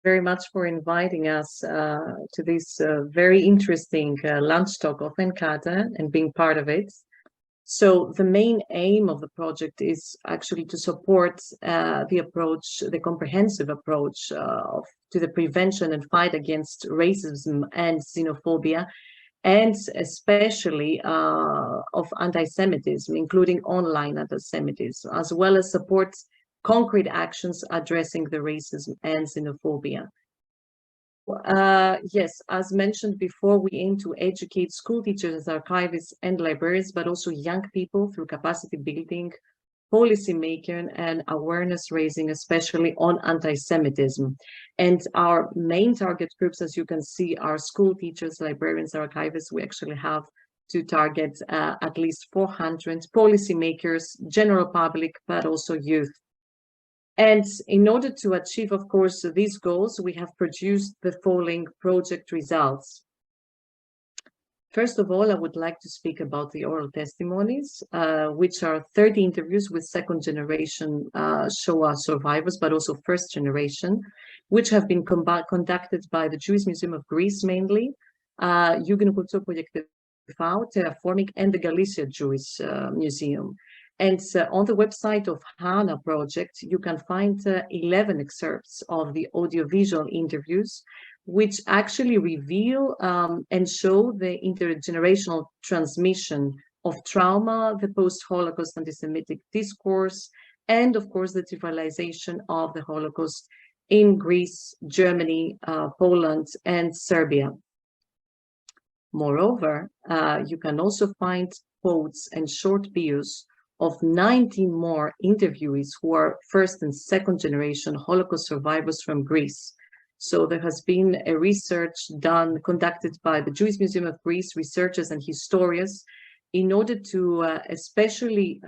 very much for inviting us to this very interesting lunch talk of ENCATE and being part of it. So the main aim of the project is actually to support the comprehensive approach to the prevention and fight against racism and xenophobia, and especially of anti-Semitism, including online anti-Semitism, as well as support concrete actions addressing the racism and xenophobia. Yes, as mentioned before, we aim to educate school teachers, archivists, and librarians, but also young people through capacity building, policy making, and awareness raising, especially on anti-Semitism. And our main target groups, as you can see, are school teachers, librarians, archivists. We actually have to target at least 400 policy makers, general public, but also youth. And in order to achieve, of course, these goals, we have produced the following project results. First of all, I would like to speak about the oral testimonies, which are 30 interviews with second generation Shoah survivors, but also first generation, which have been conducted by the Jewish Museum of Greece mainly, Jugend Kulturprojekt, Terraforming, and the Galicia Jewish Museum. And on the website of HANA project, you can find 11 excerpts of the audiovisual interviews, which actually reveal and show the intergenerational transmission of trauma, the post-Holocaust anti-Semitic discourse, and of course, the trivialization of the Holocaust in Greece, Germany, Poland, and Serbia. Moreover, you can also find quotes and short videos of 19 more interviewees who are first and second generation Holocaust survivors from Greece. So there has been a research conducted by the Jewish Museum of Greece, researchers and historians, in order to especially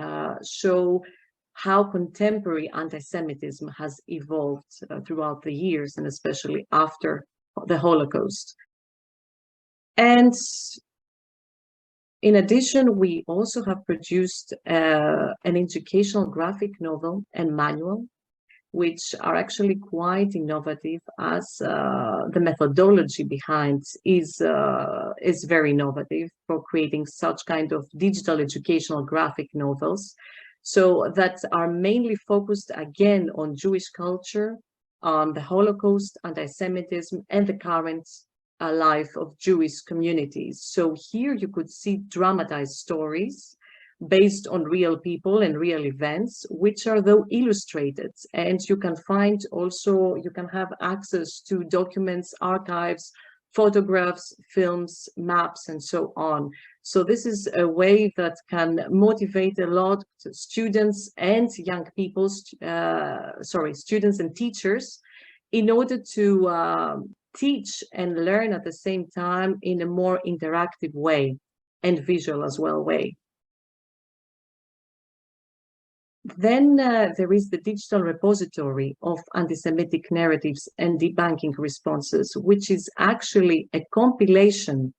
show how contemporary anti-Semitism has evolved throughout the years, and especially after the Holocaust. And in addition, we also have produced an educational graphic novel and manual, which are actually quite innovative, as the methodology behind is very innovative for creating such kind of digital educational graphic novels. So that are mainly focused again on Jewish culture, on the Holocaust, anti-Semitism, and the current life of Jewish communities. So here you could see dramatized stories based on real people and real events, which are though illustrated. And you can find also, you can have access to documents, archives, photographs, films, maps, and so on. So this is a way that can motivate a lot of students and young people, students and teachers, in order to teach and learn at the same time in a more interactive way and visual as well way. Then there is the digital repository of anti-Semitic narratives and debunking responses, which is actually a compilation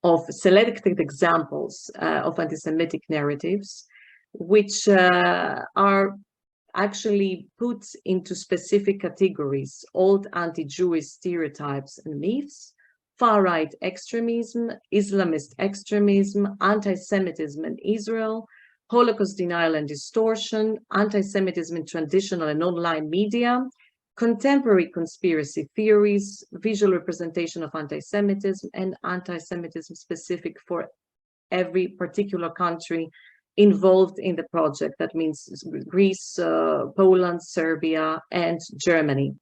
of selected examples of anti-Semitic narratives, which are actually put into specific categories: old anti-Jewish stereotypes and myths, far-right extremism, Islamist extremism, anti-Semitism in Israel, Holocaust denial and distortion, anti-Semitism in traditional and online media, contemporary conspiracy theories, visual representation of anti-Semitism, and anti-Semitism specific for every particular country involved in the project. That means Greece, Poland, Serbia, and Germany.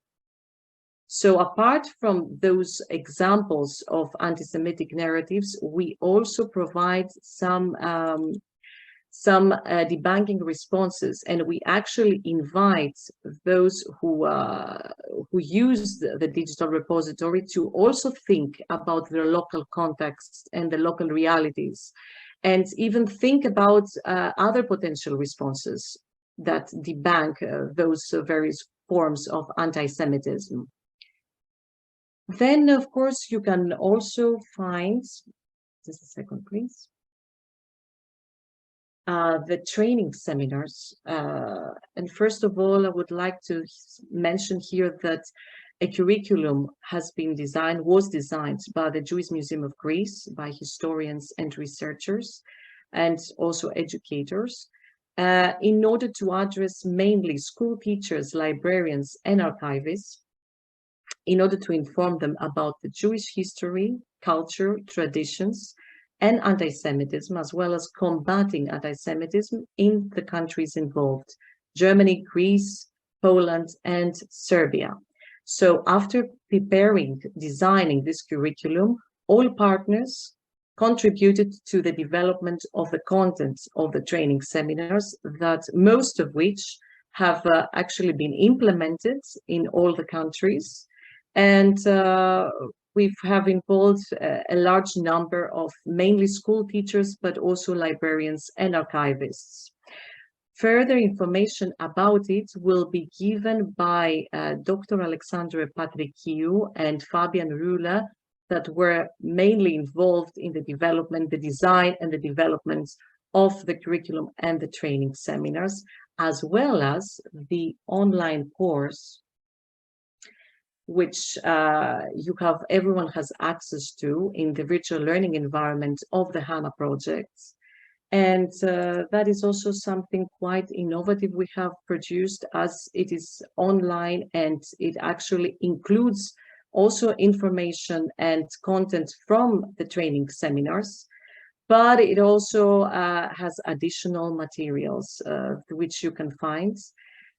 So apart from those examples of anti-Semitic narratives, we also provide some debunking responses, and we actually invite those who use the digital repository to also think about their local context and the local realities, and even think about other potential responses that debunk those various forms of anti-Semitism. Then, of course, you can also find, just a second, please, the training seminars. And first of all, I would like to mention here that A curriculum was designed by the Jewish Museum of Greece, by historians and researchers, and also educators, in order to address mainly school teachers, librarians, and archivists, in order to inform them about the Jewish history, culture, traditions, and anti-Semitism, as well as combating anti-Semitism in the countries involved: Germany, Greece, Poland, and Serbia. So after designing this curriculum, all partners contributed to the development of the content of the training seminars, that most of which have actually been implemented in all the countries. And we have involved a large number of mainly school teachers, but also librarians and archivists. Further information about it will be given by Dr. Alexandra Patrikiou and Fabian Rühle, that were mainly involved in the development, the design and the development of the curriculum and the training seminars, as well as the online course, which everyone has access to in the virtual learning environment of the HANA project. And that is also something quite innovative we have produced, as it is online, and it actually includes also information and content from the training seminars, but it also has additional materials which you can find.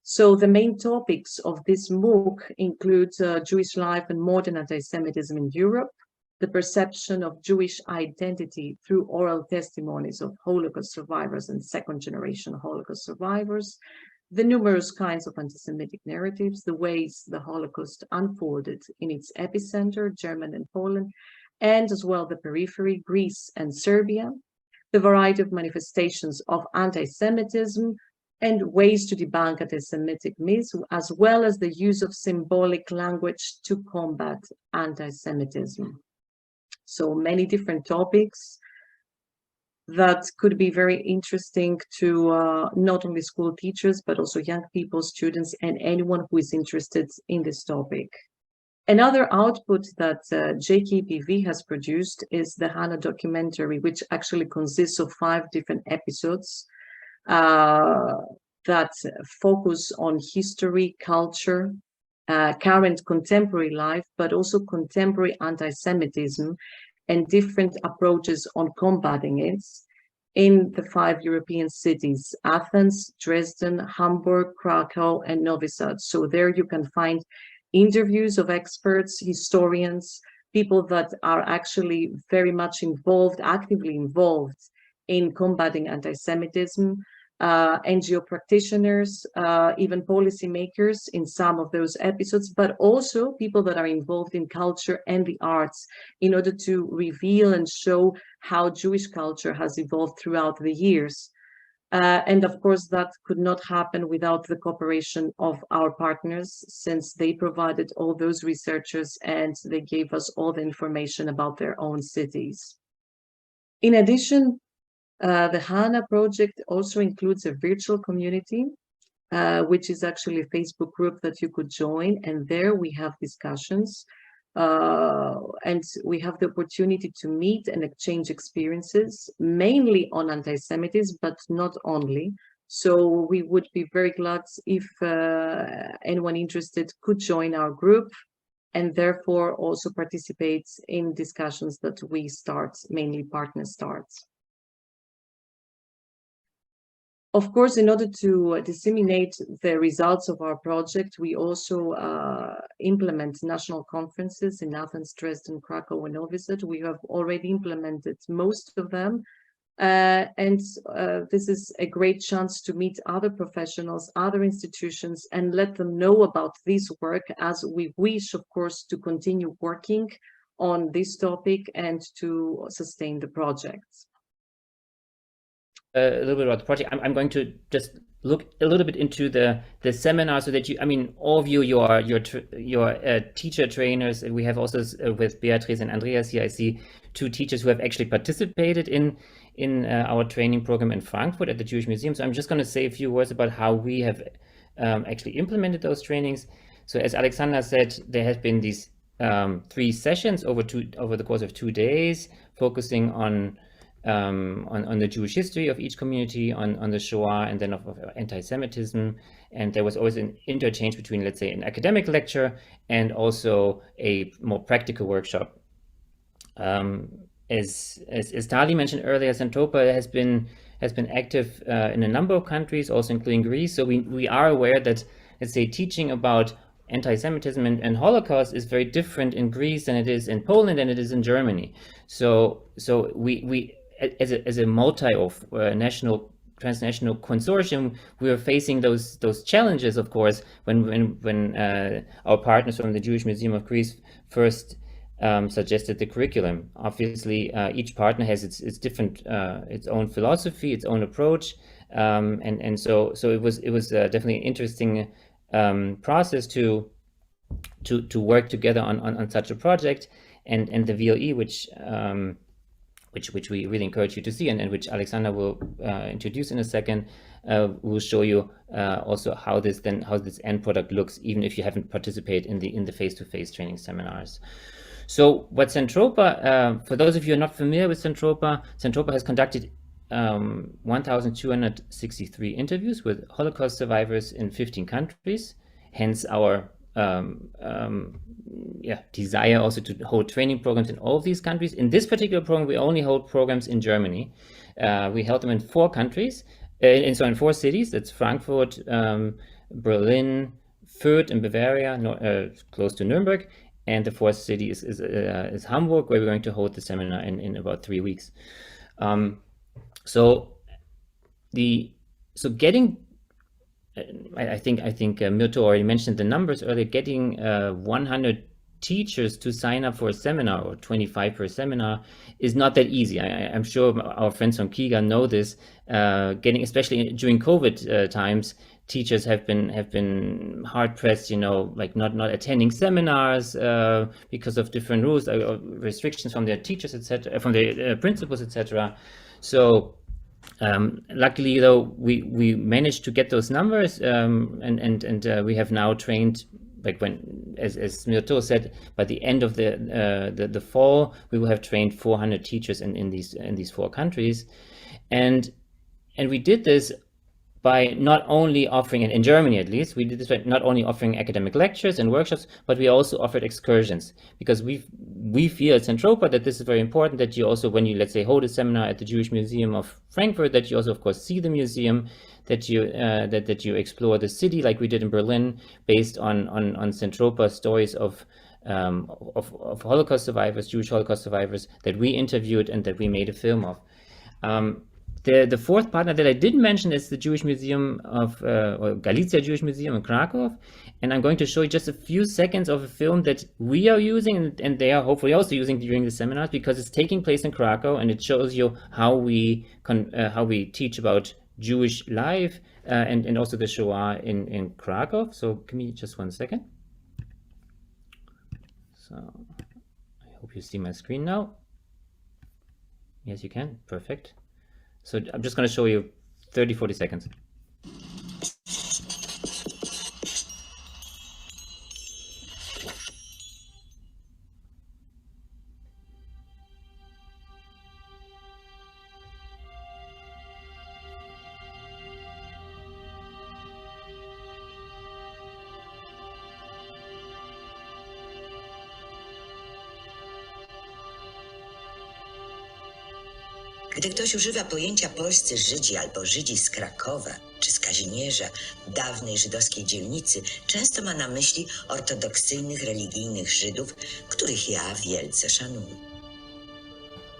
So the main topics of this MOOC include Jewish life and modern anti-Semitism in Europe, the perception of Jewish identity through oral testimonies of Holocaust survivors and second-generation Holocaust survivors, the numerous kinds of anti-Semitic narratives, the ways the Holocaust unfolded in its epicenter, Germany and Poland, and as well the periphery, Greece and Serbia, the variety of manifestations of anti-Semitism, and ways to debunk anti-Semitic myths, as well as the use of symbolic language to combat anti-Semitism. So many different topics that could be very interesting to not only school teachers, but also young people, students, and anyone who is interested in this topic. Another output that JKPV has produced is the HANA documentary, which actually consists of 5 different episodes that focus on history, culture, current contemporary life, but also contemporary anti-Semitism and different approaches on combating it in the 5 European cities: Athens, Dresden, Hamburg, Krakow, and Novi Sad. So there you can find interviews of experts, historians, people that are actually very much involved, actively involved in combating anti-Semitism, NGO practitioners, even policymakers in some of those episodes, but also people that are involved in culture and the arts, in order to reveal and show how Jewish culture has evolved throughout the years. And of course, that could not happen without the cooperation of our partners, since they provided all those researchers and they gave us all the information about their own cities. In addition, the HANA project also includes a virtual community, which is actually a Facebook group that you could join. And there we have discussions and we have the opportunity to meet and exchange experiences, mainly on anti-Semitism, but not only. So we would be very glad if anyone interested could join our group, and therefore also participate in discussions that we start, mainly partners start. Of course, in order to disseminate the results of our project, we also implement national conferences in Athens, Dresden, Krakow, and Novi Sad. We have already implemented most of them. And this is a great chance to meet other professionals, other institutions, and let them know about this work, as we wish, of course, to continue working on this topic and to sustain the projects. A little bit about the project. I'm going to just look a little bit into the seminar, so that you, I mean, all of you, your teacher trainers, and we have also with Beatrice and Andreas here, I see 2 teachers who have actually participated in our training program in Frankfurt at the Jewish Museum. So I'm just going to say a few words about how we have actually implemented those trainings. So as Alexandra said, there have been these 3 sessions over the course of 2 days, focusing on the Jewish history of each community, on the Shoah, and then of anti-Semitism. And there was always an interchange between, let's say, an academic lecture and also a more practical workshop. As Tali mentioned earlier, Centropa has been active in a number of countries, also including Greece. So we are aware that, let's say, teaching about anti-Semitism and Holocaust is very different in Greece than it is in Poland and it is in Germany. So we as a multi of national transnational consortium, we are facing those challenges, of course, when our partners from the Jewish Museum of Greece first suggested the curriculum. Obviously, each partner has its different its own philosophy, its own approach, and so it was definitely an interesting process to work together on such a project, and the VLE, which we really encourage you to see, and which Alexandra will introduce in a second, will show you also how this end product looks, even if you haven't participated in the face-to-face training seminars. So what Centropa, for those of you who are not familiar with Centropa has conducted 1,263 interviews with Holocaust survivors in 15 countries, hence our desire also to hold training programs in all of these countries. In this particular program, we only hold programs in Germany. We held them in 4 countries, in 4 cities. That's Frankfurt, Berlin, Fürth in Bavaria, close to Nuremberg, and the 4th city is Hamburg, where we're going to hold the seminar in about 3 weeks. Getting, I think Myrto already mentioned the numbers earlier. Getting 100 teachers to sign up for a seminar, or 25 per seminar, is not that easy. I'm sure our friends from Kiga know this. Getting, especially during COVID times, teachers have been hard pressed, like not attending seminars because of different rules or restrictions from their teachers, etc., from their principals, etc. So luckily, though, we managed to get those numbers, and we have now trained, like as Myrto said, by the end of the fall, we will have trained 400 teachers in these 4 countries, and we did this by not only offering, in Germany at least, we did this by not only offering academic lectures and workshops, but we also offered excursions, because we feel at Centropa that this is very important, that you also, when you, let's say, hold a seminar at the Jewish Museum of Frankfurt, that you also, of course, see the museum, that you explore the city, like we did in Berlin, based on Centropa stories of Holocaust survivors, Jewish Holocaust survivors, that we interviewed and that we made a film of. The 4th partner that I didn't mention is the Jewish Museum or Galicia Jewish Museum in Krakow, and I'm going to show you just a few seconds of a film that we are using, and they are hopefully also using during the seminars, because it's taking place in Krakow, and it shows you how we teach about Jewish life and also the Shoah in Krakow. So give me just 1 second. So I hope you see my screen now. Yes, you can. Perfect. So I'm just going to show you 30-40 seconds. Gdy ktoś używa pojęcia polscy Żydzi albo Żydzi z Krakowa czy z Kazimierza, dawnej żydowskiej dzielnicy, często ma na myśli ortodoksyjnych, religijnych Żydów, których ja wielce szanuję.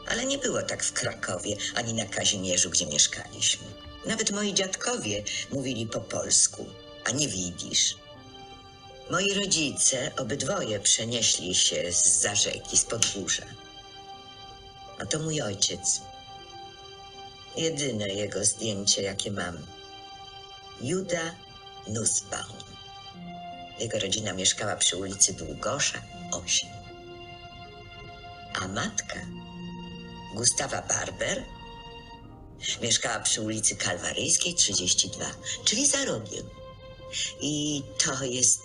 Ale nie było tak w Krakowie ani na Kazimierzu, gdzie mieszkaliśmy. Nawet moi dziadkowie mówili po polsku, a nie widzisz. Moi rodzice obydwoje przenieśli się zza rzeki, z podgórza. A to mój ojciec. Jedyne jego zdjęcie, jakie mam. Juda Nussbaum. Jego rodzina mieszkała przy ulicy Długosza 8. A matka, Gustawa Barber, mieszkała przy ulicy Kalwaryjskiej 32, czyli za rogiem. I to jest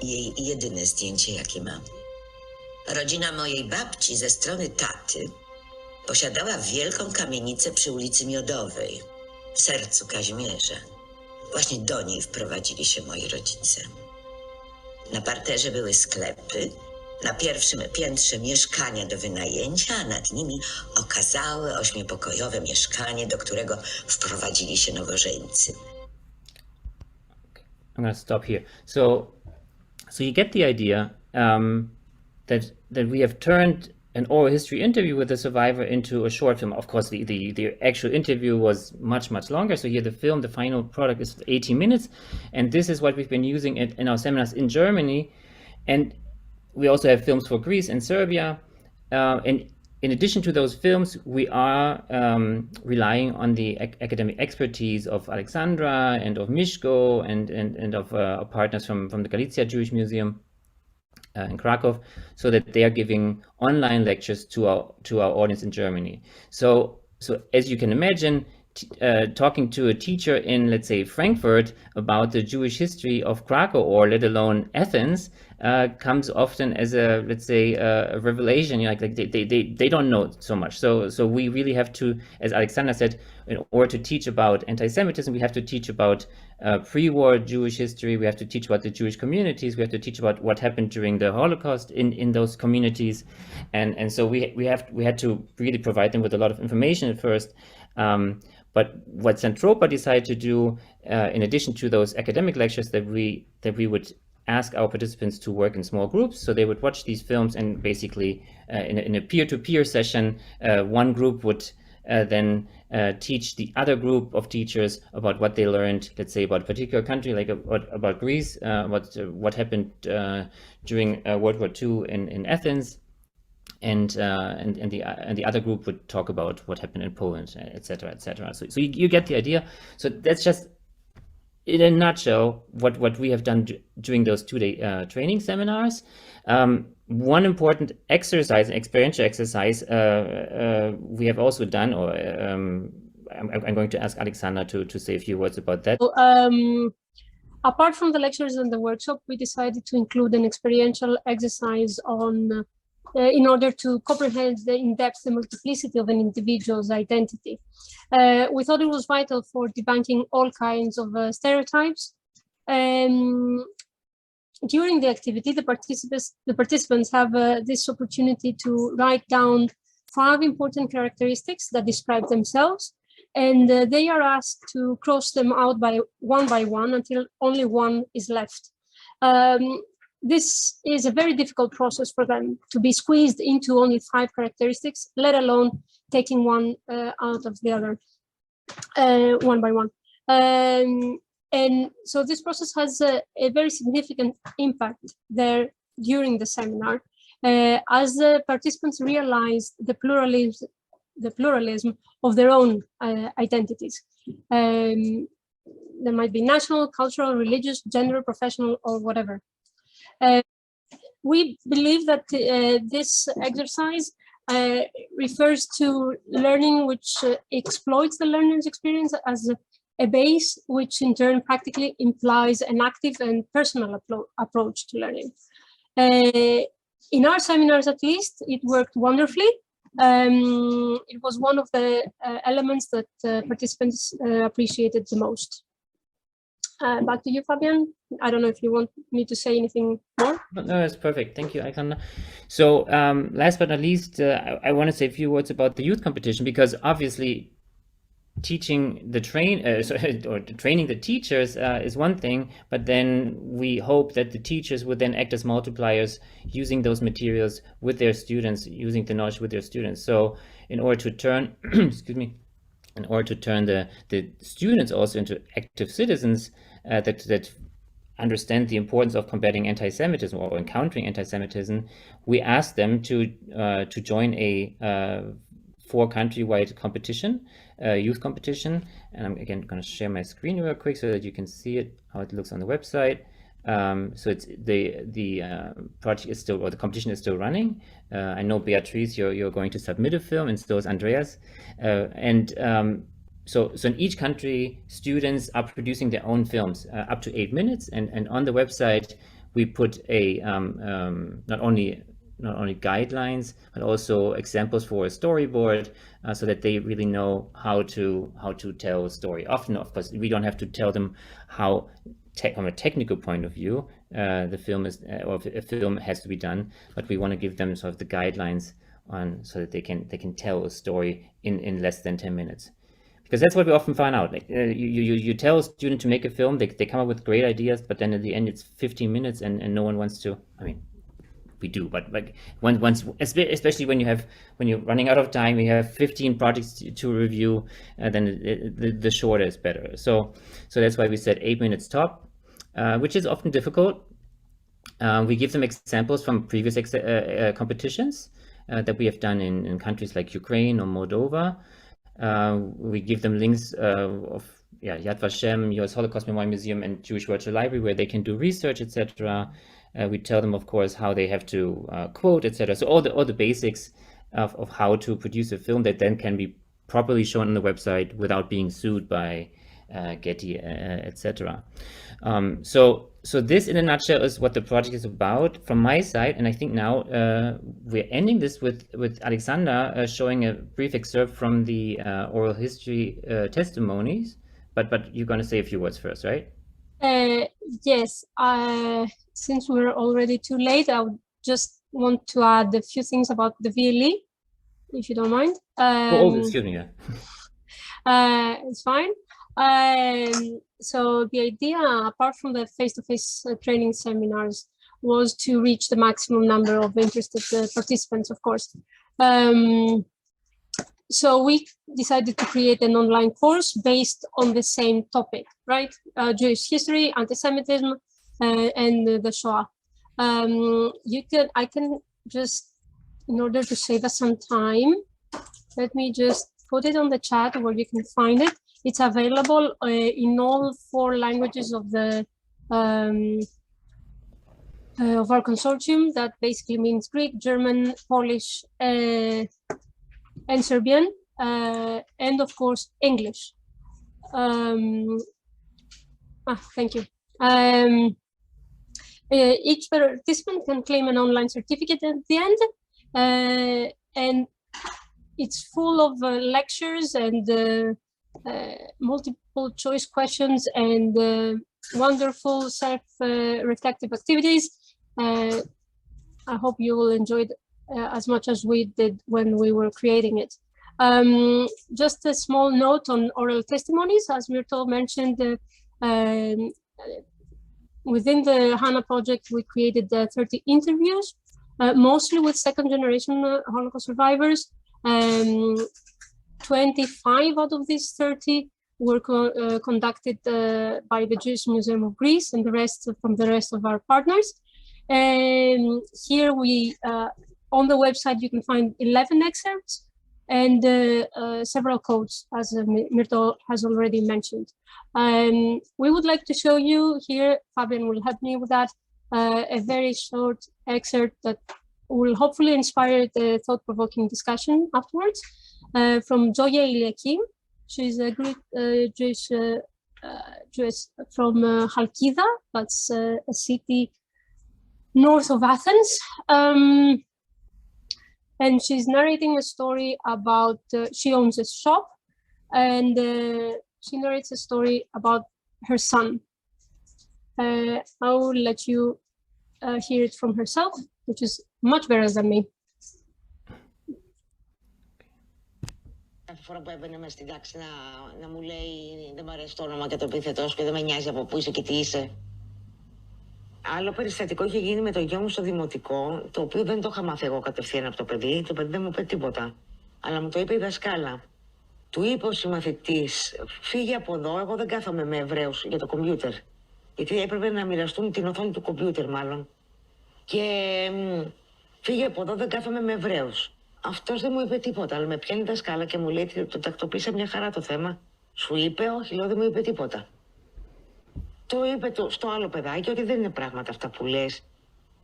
jej jedyne zdjęcie, jakie mam. Rodzina mojej babci ze strony taty posiadała wielką kamienicę przy ulicy Miodowej, w sercu Kazimierza. Właśnie do niej wprowadzili się moi rodzice. Na parterze były sklepy, na pierwszym piętrze mieszkania do wynajęcia, a nad nimi okazałe 8-pokojowe mieszkanie, do którego wprowadzili się nowożeńcy. I'm going to stop here. So you get the idea that we have turned an oral history interview with the survivor into a short film. Of course, the actual interview was much longer. So here the final product is 80 minutes, and this is what we've been using in our seminars in Germany, and we also have films for Greece and Serbia. And in addition to those films, we are relying on the academic expertise of Alexandra and of Miško and of partners from the Galicia Jewish Museum in Krakow, so that they are giving online lectures to our audience in Germany. So as you can imagine, talking to a teacher in, let's say, Frankfurt about the Jewish history of Krakow, or let alone Athens, comes often as a, let's say, a revelation. Like they don't know so much. So we really have to, as Alexandra said, in order to teach about anti-Semitism, we have to teach about pre-war Jewish history. We have to teach about the Jewish communities. We have to teach about what happened during the Holocaust in those communities, and so we had to really provide them with a lot of information at first. But what Centropa decided to do, in addition to those academic lectures, that we would ask our participants to work in small groups. So they would watch these films, and basically in a peer-to-peer session, one group would then teach the other group of teachers about what they learned, let's say, about a particular country, like about Greece, what happened during World War II in Athens. And the other group would talk about what happened in Poland, etc., etc. So you get the idea. So that's just in a nutshell what we have done during those 2-day training seminars. One important exercise, experiential exercise, we have also done, or I'm going to ask Alexandra to say a few words about that. Apart from the lectures and the workshop, we decided to include an experiential exercise on in order to comprehend in-depth the multiplicity of an individual's identity. We thought it was vital for debunking all kinds of stereotypes. During the activity, the participants have this opportunity to write down 5 important characteristics that describe themselves, and they are asked to cross them out by one until only one is left. This is a very difficult process for them to be squeezed into only 5 characteristics, let alone taking one out of the other one by one. And so this process has a very significant impact there during the seminar, as the participants realize the pluralism of their own identities. There might be national, cultural, religious, gender, professional, or whatever. We believe that this exercise refers to learning which exploits the learner's experience as a base, which in turn practically implies an active and personal approach to learning. In our seminars, at least, it worked wonderfully. It was one of the elements that participants appreciated the most. Back to you, Fabian. I don't know if you want me to say anything more. No, that's perfect. Thank you, Alexandra. So last but not least, I want to say a few words about the youth competition, because obviously teaching the training the teachers is one thing, but then we hope that the teachers would then act as multipliers, using those materials with their students, using the knowledge with their students. So in order to turn, in order to turn the students also into active citizens that understand the importance of combating anti-Semitism or encountering anti-Semitism, we asked them to join a 4-country-wide competition, youth competition. And I'm again going to share my screen real quick so that you can see it, how it looks on the website. So it's the project is still, or the competition is still running. I know, Beatrice, you're going to submit a film, and so is Andreas. so in each country, students are producing their own films up to 8 minutes, and on the website we put a not only guidelines but also examples for a storyboard, so that they really know how to tell a story. Often, of course, we don't have to tell them how from a technical point of view the film is or a film has to be done, but we want to give them sort of the guidelines on so that they can tell a story in less than 10 minutes. Because that's what we often find out. Like you tell a student to make a film, they come up with great ideas, but then at the end it's 15 minutes and no one wants to. I mean, we do, but like once, especially when you're running out of time, you have 15 projects to review, then the shorter is better. So that's why we said 8 minutes top, which is often difficult. We give them examples from previous competitions that we have done in countries like Ukraine or Moldova. We give them links of Yad Vashem, US Holocaust Memorial Museum, and Jewish Virtual Library, where they can do research, etc. We tell them, of course, how they have to quote, etc. So all the basics of how to produce a film that then can be properly shown on the website without being sued by Getty, etc. So this, in a nutshell, is what the project is about from my side. And I think now we're ending this with Alexandra showing a brief excerpt from the oral history testimonies. But you're going to say a few words first, right? Yes. Since we're already too late, I would just want to add a few things about the VLE, if you don't mind. Excuse me. It's fine. So the idea, apart from the face-to-face training seminars, was to reach the maximum number of interested participants, of course. So we decided to create an online course based on the same topic, right? Jewish history, anti-Semitism, and the Shoah. I can just, in order to save us some time, let me just put it on the chat where you can find it. It's available in all 4 languages of the of our consortium. That basically means Greek, German, Polish, and Serbian, and of course English. Thank you. Each participant can claim an online certificate at the end, and it's full of lectures and multiple choice questions and wonderful self-reflective activities. I hope you will enjoy it as much as we did when we were creating it. Just a small note on oral testimonies. As Myrto mentioned, within the HANA project, we created 30 interviews, mostly with second-generation Holocaust survivors. 25 out of these 30 were conducted by the Jewish Museum of Greece, and the rest from the rest of our partners. And here we, on the website, you can find 11 excerpts and several quotes, as Myrto has already mentioned. We would like to show you here, Fabian will help me with that, a very short excerpt that will hopefully inspire the thought-provoking discussion afterwards, from Zoya Iliakim. She's a Greek Jewish from Halkida, that's a city north of Athens. And she's narrating a story about, she owns a shop, and she narrates a story about her son. I will let you hear it from herself, which is much better than me. Κάθε φορά που έμπαινε μες στην τάξη να μου λέει δεν μ' αρέσει το όνομα και το επίθετό σου και δεν με νοιάζει από πού είσαι και τι είσαι. Άλλο περιστατικό είχε γίνει με το γιο μου στο δημοτικό, το οποίο δεν το είχα μάθει εγώ κατευθείαν από το παιδί. Το παιδί δεν μου είπε τίποτα. Αλλά μου το είπε η δασκάλα. Του είπε ο συμμαθητής, φύγε από εδώ, εγώ δεν κάθομαι με Εβραίους για το κομπιούτερ. Γιατί έπρεπε να μοιραστούν την οθόνη του κομπιούτερ μάλλον. Και φύγε από εδώ, δεν κάθομαι με Εβραίους. Αυτός δεν μου είπε τίποτα, αλλά με πιάνει η δασκάλα και μου λέει ότι το τακτοποίησα μια χαρά το θέμα. Σου είπε, όχι, λέω, δεν μου είπε τίποτα. Το είπε στο άλλο παιδάκι ότι δεν είναι πράγματα αυτά που λες.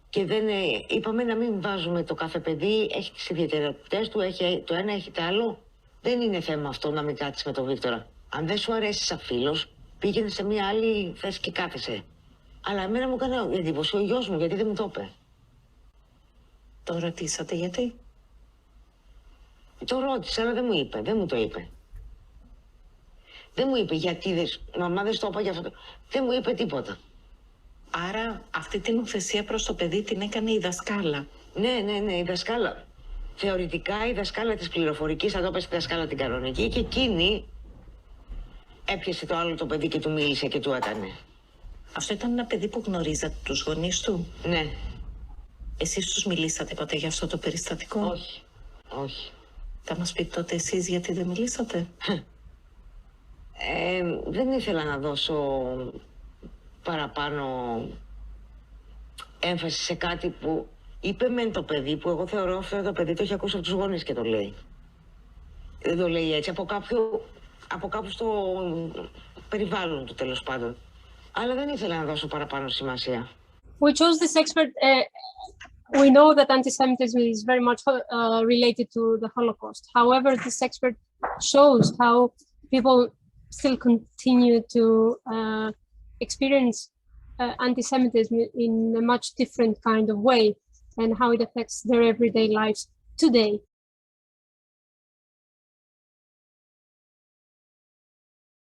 Και δεν, είπαμε να μην βάζουμε το κάθε παιδί, έχει τις ιδιαιτερότητες του, το ένα έχει το άλλο. Δεν είναι θέμα αυτό να μην κάτσεις με τον Βίκτορα. Αν δεν σου αρέσει σαν φίλος, πήγαινε σε μια άλλη θέση και κάθεσαι. Αλλά εμένα μου έκανε εντύπωση ο γιος μου, γιατί δεν μου το είπε. Το ρωτήσατε γιατί? Το ρώτησα, αλλά δεν μου είπε, δεν μου το είπε. Δεν μου είπε γιατί, μαμά δεν στο είπα για αυτό. Δεν μου είπε τίποτα. Άρα αυτή την ουθεσία προς το παιδί την έκανε η δασκάλα. Ναι, η δασκάλα. Θεωρητικά η δασκάλα της πληροφορικής θα το έπαιζε τη δασκάλα την κανονική και εκείνη έπιασε το άλλο το παιδί και του μίλησε και του έκανε. Αυτό ήταν ένα παιδί που γνωρίζατε τους γονείς του? Ναι. Εσείς τους μιλήσατε ποτέ για αυτό το περιστατικό? Όχι. Θα μας πείτε τότε εσείς γιατί δεν μιλήσατε? Δεν ήθελα να δώσω παραπάνω έμφαση σε κάτι που είπε μεν το παιδί, που εγώ θεωρώ αυτό το παιδί το έχει ακούσει από τους γονείς και το λέει. Δεν το λέει έτσι, από κάπου στο περιβάλλον του τέλος πάντων. Αλλά δεν ήθελα να δώσω παραπάνω σημασία. We chose this expert. We know that anti-Semitism is very much related to the Holocaust. However, this expert shows how people still continue to experience anti-Semitism in a much different kind of way and how it affects their everyday lives today.